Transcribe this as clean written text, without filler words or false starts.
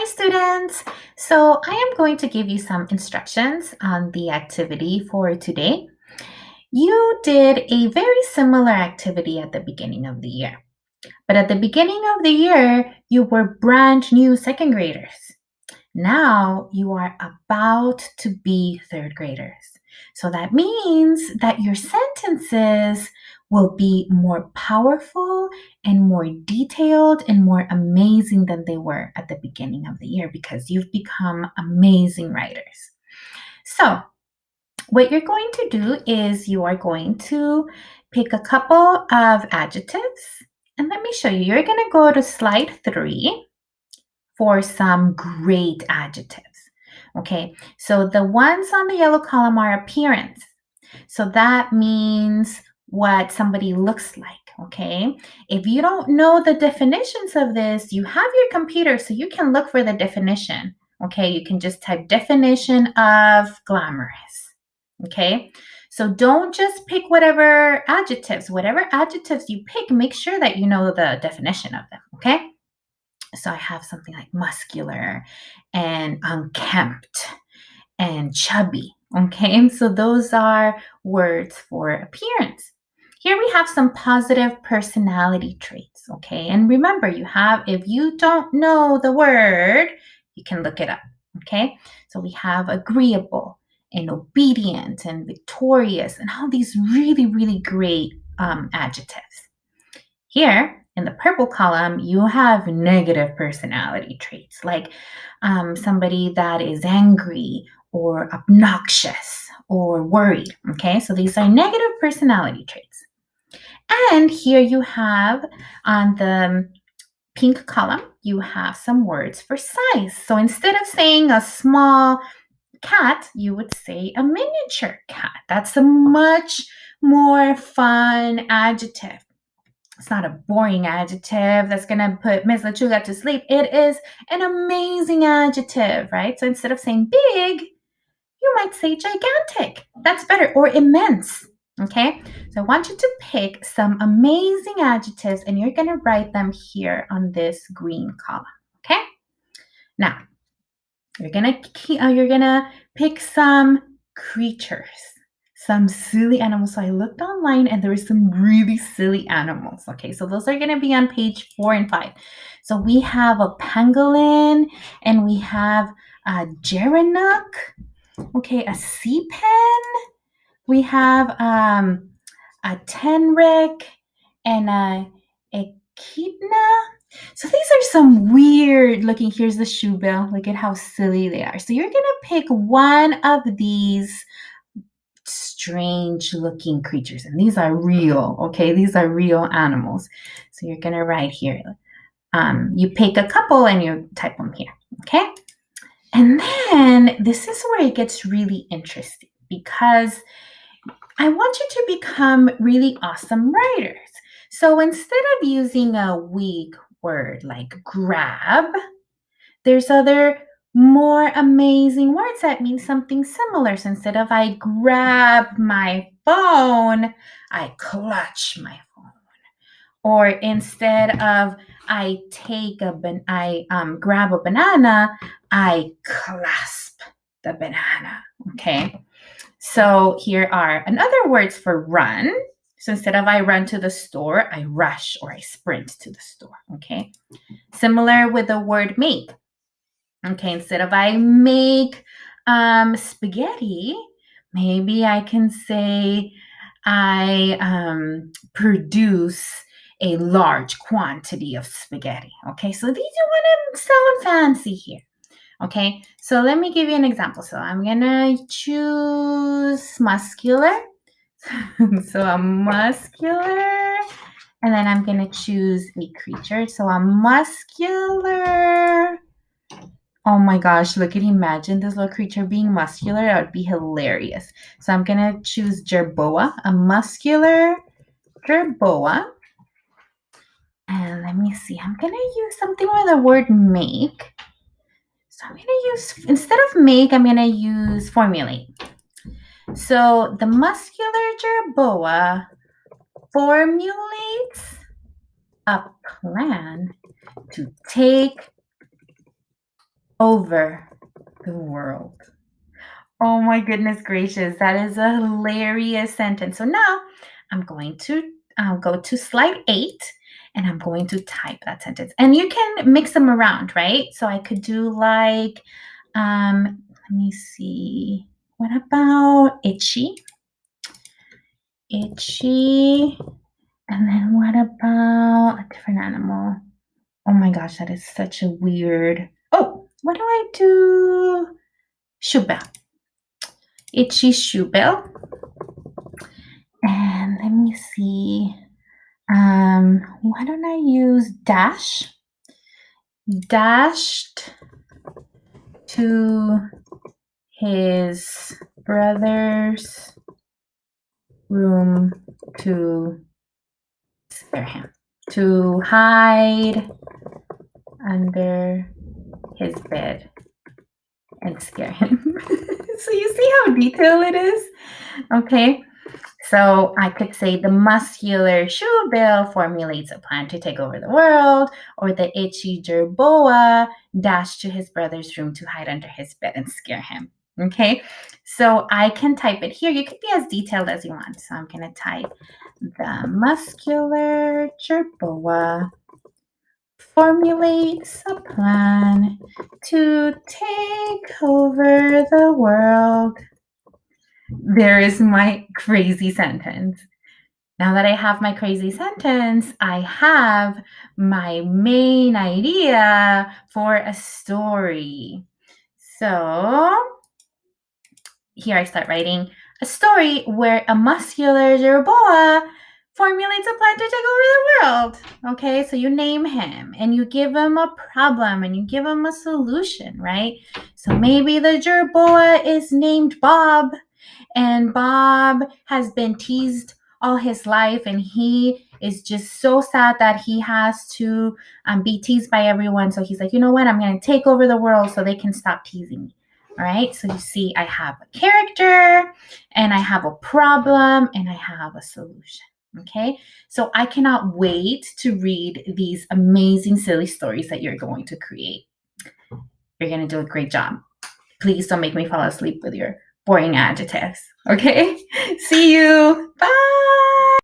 Hi students! So I am going to give you some instructions on the activity for today. You did a very similar activity at the beginning of the year, but at the beginning of the year, you were brand new second graders. Now you are about to be third graders. So that means that your sentences will be more powerful and more detailed and more amazing than they were at the beginning of the year because you've become amazing writers. So, what you're going to do is you are going to pick a couple of adjectives. And let me show you. You're going to go to slide 3 for some great adjectives. Okay, so the ones on the yellow column are appearance. So that means what somebody looks like. Okay, if you don't know the definitions of this, you have your computer so you can look for the definition. Okay, you can just type definition of glamorous. Okay, so don't just pick whatever adjectives you pick, make sure that you know the definition of them. Okay. So I have something like muscular and unkempt and chubby. Okay, so those are words for appearance. Here we have some positive personality traits. Okay, and remember, if you don't know the word, you can look it up. Okay, so we have agreeable and obedient and victorious and all these really, really great adjectives. Here in the purple column, you have negative personality traits like somebody that is angry or obnoxious or worried. Okay, so these are negative personality traits. And here you have on the pink column, you have some words for size. So instead of saying a small cat, you would say a miniature cat. That's a much more fun adjective. It's not a boring adjective that's going to put Miss Lechuga to sleep. It is an amazing adjective, right? So instead of saying big, you might say gigantic. That's better. Or immense. Okay? So I want you to pick some amazing adjectives and you're going to write them here on this green column. Okay? Now, you're going to pick some creatures. Some silly animals. So I looked online and there were some really silly animals. Okay, so those are going to be on page 4 and 5. So we have a pangolin and we have a gerenuk. Okay, a sea pen. We have a tenrec and a echidna. So these are some weird looking. Here's the shoe bill. Look at how silly they are. So you're going to pick one of these strange looking creatures, and these are real. Okay, these are real animals. So you're gonna write here. You pick a couple and you type them here. Okay, and then this is where it gets really interesting because I want you to become really awesome writers. So instead of using a weak word like grab, there's other more amazing words that mean something similar. So instead of I grab my phone, I clutch my phone. Or instead of I grab a banana, I clasp the banana. Okay. So here are another words for run. So instead of I run to the store, I rush or I sprint to the store. Okay. Similar with the word make. Okay, instead of I make spaghetti, maybe I can say I produce a large quantity of spaghetti. Okay, so these you want to sound fancy here. Okay, so let me give you an example. So I'm gonna choose muscular. So I'm muscular, and then I'm gonna choose a creature. So I'm muscular. Oh my gosh, look at imagine this little creature being muscular. That would be hilarious. So I'm going to choose jerboa, a muscular jerboa. And let me see, I'm going to use something with the word make. So I'm going to use, instead of make, I'm going to use formulate. So the muscular jerboa formulates a plan to take over the world. Oh my goodness gracious, that is a hilarious sentence. So now I'm going to go to slide 8 and I'm going to type that sentence. And you can mix them around, right? So I could do like, let me see, what about itchy? Itchy. And then what about a different animal? Oh my gosh, that is such a weird. Oh, what do I do? Shoebell. Itchy shoebell. And let me see. Why don't I use dash? Dashed to his brother's room to scare him. To hide under his bed and scare him. So you see how detailed it is? Okay. So I could say the muscular shoebill formulates a plan to take over the world, or the itchy jerboa dashed to his brother's room to hide under his bed and scare him. Okay, so I can type it here. You can be as detailed as you want. So I'm going to type the muscular jerboa formulates a plan to take over the world. There is my crazy sentence. Now that I have my crazy sentence, I have my main idea for a story. So here I start writing a story where a muscular jerboa formulates a plan to take over the world. Okay, so you name him and you give him a problem and you give him a solution, right? So maybe the jerboa is named Bob, and Bob has been teased all his life, and he is just so sad that he has to be teased by everyone. So he's like, you know what? I'm going to take over the world so they can stop teasing me. All right. So you see, I have a character, and I have a problem, and I have a solution. Okay. So I cannot wait to read these amazing, silly stories that you're going to create. You're going to do a great job. Please don't make me fall asleep with your boring adjectives. Okay? See you. Bye.